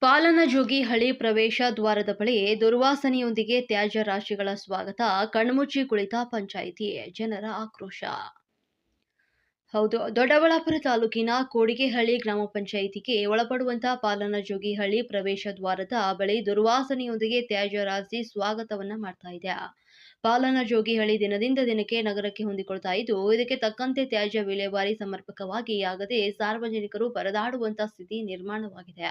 ಪಾಲನಜೋಗಿ ಹಳಿ ಪ್ರವೇಶ ದ್ವಾರದ ಬಳಿ ದುರ್ವಾಸನೆಯೊಂದಿಗೆ ತ್ಯಾಜ್ಯ ರಾಶಿಗಳ ಸ್ವಾಗತ, ಕಣ್ಮುಚ್ಚಿ ಕುಳಿತ ಪಂಚಾಯಿತಿ, ಜನರ ಆಕ್ರೋಶ. ಹೌದು, ದೊಡ್ಡಬಳ್ಳಾಪುರ ತಾಲೂಕಿನ ಕೋಡಿಗೆಹಳ್ಳಿ ಗ್ರಾಮ ಪಂಚಾಯಿತಿಗೆ ಒಳಪಡುವಂತಹ ಪಾಲನಜೋಗಿ ಹಳ್ಳಿ ಪ್ರವೇಶ ದ್ವಾರದ ಬಳಿ ದುರ್ವಾಸನೆಯೊಂದಿಗೆ ತ್ಯಾಜ್ಯ ರಾಶಿ ಸ್ವಾಗತವನ್ನ ಮಾಡ್ತಾ ಇದೆ. ಪಾಲನಜೋಗಿ ಹಳ್ಳಿ ದಿನದಿಂದ ದಿನಕ್ಕೆ ನಗರಕ್ಕೆ ಹೊಂದಿಕೊಳ್ತಾ ಇದ್ದು, ಇದಕ್ಕೆ ತಕ್ಕಂತೆ ತ್ಯಾಜ್ಯ ವಿಲೇವಾರಿ ಸಮರ್ಪಕವಾಗಿ ಆಗದೆ ಸಾರ್ವಜನಿಕರು ಪರದಾಡುವಂತಹ ಸ್ಥಿತಿ ನಿರ್ಮಾಣವಾಗಿದೆ.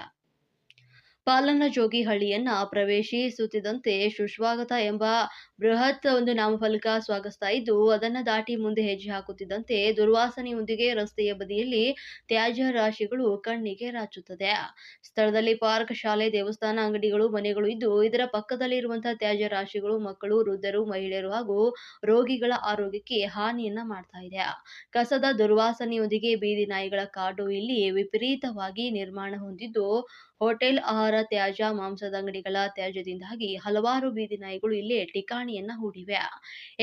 ಪಾಲನಜೋಗಿ ಹಳ್ಳಿಯನ್ನ ಪ್ರವೇಶಿಸುತ್ತಿದ್ದಂತೆ ಸುಸ್ವಾಗತ ಎಂಬ ಬೃಹತ್ ನಾಮಫಲಕ ಸ್ವಾಗತಿಸ್ತಾ ಇದ್ದು, ಅದನ್ನ ದಾಟಿ ಮುಂದೆ ಹೆಜ್ಜೆ ಹಾಕುತ್ತಿದ್ದಂತೆ ದುರ್ವಾಸನೆಯೊಂದಿಗೆ ರಸ್ತೆಯ ಬದಿಯಲ್ಲಿ ತ್ಯಾಜ್ಯ ರಾಶಿಗಳು ಕಣ್ಣಿಗೆ ರಾಚುತ್ತದೆ. ಸ್ಥಳದಲ್ಲಿ ಪಾರ್ಕ್, ಶಾಲೆ, ದೇವಸ್ಥಾನ, ಅಂಗಡಿಗಳು, ಮನೆಗಳು ಇದ್ದು, ಇದರ ಪಕ್ಕದಲ್ಲಿ ಇರುವಂತಹ ತ್ಯಾಜ್ಯ ರಾಶಿಗಳು ಮಕ್ಕಳು, ವೃದ್ಧರು, ಮಹಿಳೆಯರು ಹಾಗೂ ರೋಗಿಗಳ ಆರೋಗ್ಯಕ್ಕೆ ಹಾನಿಯನ್ನ ಮಾಡ್ತಾ ಇದೆ. ಕಸದ ದುರ್ವಾಸನೆಯೊಂದಿಗೆ ಬೀದಿ ನಾಯಿಗಳ ಕಾಡು ಇಲ್ಲಿ ವಿಪರೀತವಾಗಿ ನಿರ್ಮಾಣ ಹೊಂದಿದ್ದು, ಹೋಟೆಲ್, ಆಹಾರ ತ್ಯಾಜ್ಯ, ಮಾಂಸದ ಅಂಗಡಿಗಳ ತ್ಯಾಜ್ಯದಿಂದಾಗಿ ಹಲವಾರು ಬೀದಿ ನಾಯಿಗಳು ಇಲ್ಲಿ ಠಿಕಾಣಿಯನ್ನ ಹೂಡಿವೆ.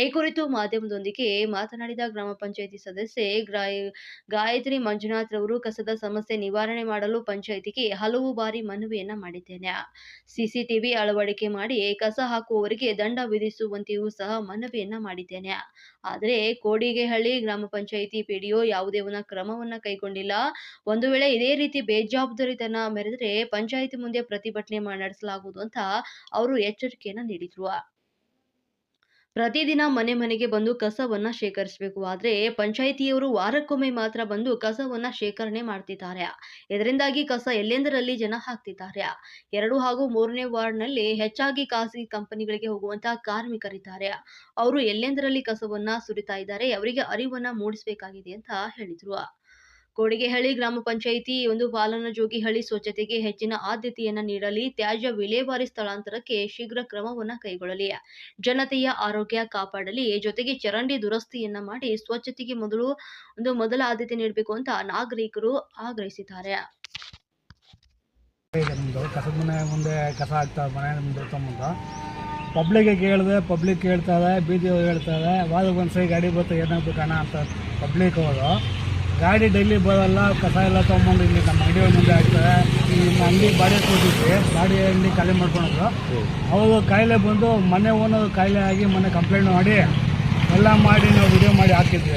ಈ ಕುರಿತು ಮಾಧ್ಯಮದೊಂದಿಗೆ ಮಾತನಾಡಿದ ಗ್ರಾಮ ಪಂಚಾಯಿತಿ ಸದಸ್ಯೆ ಗಾಯತ್ರಿ ಮಂಜುನಾಥ್ ರವರು, ಕಸದ ಸಮಸ್ಯೆ ನಿವಾರಣೆ ಮಾಡಲು ಪಂಚಾಯಿತಿಗೆ ಹಲವು ಬಾರಿ ಮನವಿಯನ್ನ ಮಾಡಿದ್ದೇನೆ. ಸಿಸಿಟಿವಿ ಅಳವಡಿಕೆ ಮಾಡಿ ಕಸ ಹಾಕುವವರಿಗೆ ದಂಡ ವಿಧಿಸುವಂತೆಯೂ ಸಹ ಮನವಿಯನ್ನ ಮಾಡಿದ್ದೇನೆ. ಆದರೆ ಕೋಡಿಗೆಹಳ್ಳಿ ಗ್ರಾಮ ಪಂಚಾಯಿತಿ ಪಿಡಿಒ ಯಾವುದೇ ಕ್ರಮವನ್ನ ಕೈಗೊಂಡಿಲ್ಲ. ಒಂದು ವೇಳೆ ಇದೇ ರೀತಿ ಬೇಜವಾಬ್ದಾರಿತನ ಮೆರೆದರೆ ಪಂಚಾಯಿತಿ ಮುಂದೆ ಪ್ರತಿಭಟನೆ ನಡೆಸಲಾಗುವುದು ಅಂತ ಅವರು ಎಚ್ಚರಿಕೆಯನ್ನ ನೀಡಿದ್ರು. ಪ್ರತಿದಿನ ಮನೆ ಮನೆಗೆ ಬಂದು ಕಸವನ್ನ ಶೇಖರಿಸಬೇಕು. ಆದ್ರೆ ಪಂಚಾಯಿತಿಯವರು ವಾರಕ್ಕೊಮ್ಮೆ ಮಾತ್ರ ಬಂದು ಕಸವನ್ನ ಶೇಖರಣೆ ಮಾಡ್ತಿದ್ದಾರೆ. ಇದರಿಂದಾಗಿ ಕಸ ಎಲ್ಲೆಂದರಲ್ಲಿ ಜನ ಹಾಕ್ತಿದ್ದಾರೆ. 2 ಹಾಗೂ 3ನೇ ವಾರ್ಡ್ನಲ್ಲಿ ಹೆಚ್ಚಾಗಿ ಖಾಸಗಿ ಕಂಪನಿಗಳಿಗೆ ಹೋಗುವಂತಹ ಕಾರ್ಮಿಕರಿದ್ದಾರೆ. ಅವರು ಎಲ್ಲೆಂದರಲ್ಲಿ ಕಸವನ್ನ ಸುರಿತಾ ಇದ್ದಾರೆ. ಅವರಿಗೆ ಅರಿವನ್ನ ಮೂಡಿಸಬೇಕಾಗಿದೆ ಅಂತ ಹೇಳಿದ್ರು. ಕೋಡಿಗೆಹಳ್ಳಿ ಗ್ರಾಮ ಪಂಚಾಯಿತಿ ಪಾಲನಜೋಗಿ ಹಳ್ಳಿ ಸ್ವಚ್ಛತೆಗೆ ಹೆಚ್ಚಿನ ಆದ್ಯತೆಯನ್ನ ನೀಡಲಿ, ತ್ಯಾಜ್ಯ ವಿಲೇವಾರಿ ಸ್ಥಳಾಂತರಕ್ಕೆ ಶೀಘ್ರ ಕ್ರಮವನ್ನ ಕೈಗೊಳ್ಳಲಿ, ಜನತೆಯ ಆರೋಗ್ಯ ಕಾಪಾಡಲಿ, ಜೊತೆಗೆ ಚರಂಡಿ ದುರಸ್ತಿಯನ್ನ ಮಾಡಿ ಸ್ವಚ್ಛತೆಗೆ ಮೊದಲ ಆದ್ಯತೆ ನೀಡಬೇಕು ಅಂತ ನಾಗರಿಕರು ಆಗ್ರಹಿಸಿದ್ದಾರೆ. ಕಸದ ಮನೆ ಮುಂದೆ ಕಸ ಹಾಕ್ತಾರೆ, ಮನೆ ಮುಂದೆ ತಗೊಂಡು ಪಬ್ಲಿಕ್ಗೆ ಕೇಳಿದೆ, ಪಬ್ಲಿಕ್ ಹೇಳ್ತಾರೆ, ಬೀದಿ ಹೇಳ್ತಾರೆ, ವಾರಕ್ಕೆ ಒಂದ್ಸರಿ ಗಾಡಿ ಬರ್ತಾ ಏನಾಗಬೇಕು ಅಣ್ಣ ಅಂತ ಪಬ್ಲಿಕ್ ಅವರು. ಗಾಡಿ ಡೈಲಿ ಬರೋಲ್ಲ, ಕಸ ಎಲ್ಲ ತೊಗೊಂಬಂದು ಇಲ್ಲಿ ನಮ್ಮ ಅಂಗಡಿ ಮುಂದೆ ಹಾಕ್ತಾರೆ. ಈ ಅಂಗಡಿ ಬಾಡಿಗೆ ಕೊಟ್ಟಿದ್ವಿ, ಬಾಡಿ ಅಂಗಡಿ ಖಾಲಿ ಮಾಡ್ಕೊಂಡ್ರು. ಅವರು ಕಾಯಿಲೆ ಬಂದು ಮನೆ ಓನರ್ ಕಾಯಿಲೆ ಆಗಿ ಮೊನ್ನೆ ಕಂಪ್ಲೇಂಟ್ ಮಾಡಿ ಎಲ್ಲ ಮಾಡಿ ನಾವು ವಿಡಿಯೋ ಮಾಡಿ ಹಾಕಿದ್ವಿ.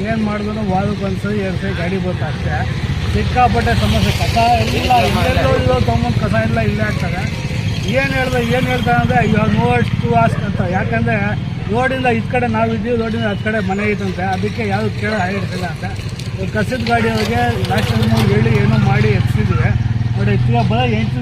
ಏನು ಮಾಡಿದ್ರು ವಾರಕ್ಕೆ ಒಂದ್ಸರಿ 2 ಸರಿ ಗಾಡಿ ಬರ್ತಾ ಅಷ್ಟೇ. ಸಿಕ್ಕಾಪಟ್ಟೆ ಸಮಸ್ಯೆ. ಕಸ ಇಲ್ಲ, ಇಲ್ಲೆಲ್ಲೋ ತೊಗೊಂಬಂದು ಕಸ ಎಲ್ಲ ಇಲ್ಲೇ ಆಗ್ತದೆ. ಏನು ಹೇಳ್ತಾರೆ ಅಂದರೆ ಇವಾಗ ನೋಷ್ಟು ಆಸ್ಕ್ ಅಂತ. ಯಾಕಂದರೆ ರೋಡಿಂದ ಇದು ಕಡೆ ನಾವಿದ್ದೀವಿ, ರೋಡಿಂದ ಅದು ಕಡೆ ಮನೆ ಐತಂತೆ. ಅದಕ್ಕೆ ಯಾವುದು ಕೇಳೋ ಆಗಿರ್ತಿಲ್ಲ ಅಂತ ಕಸದ ಗಾಡಿಯವ್ರಿಗೆ ಲಾಸ್ಟ್ ಟೈಮ್ ಹೇಳಿ ಏನೋ ಮಾಡಿ ಎತ್ತಿಸಿದ್ವಿ ನೋಡಿ. ಬರೋ 8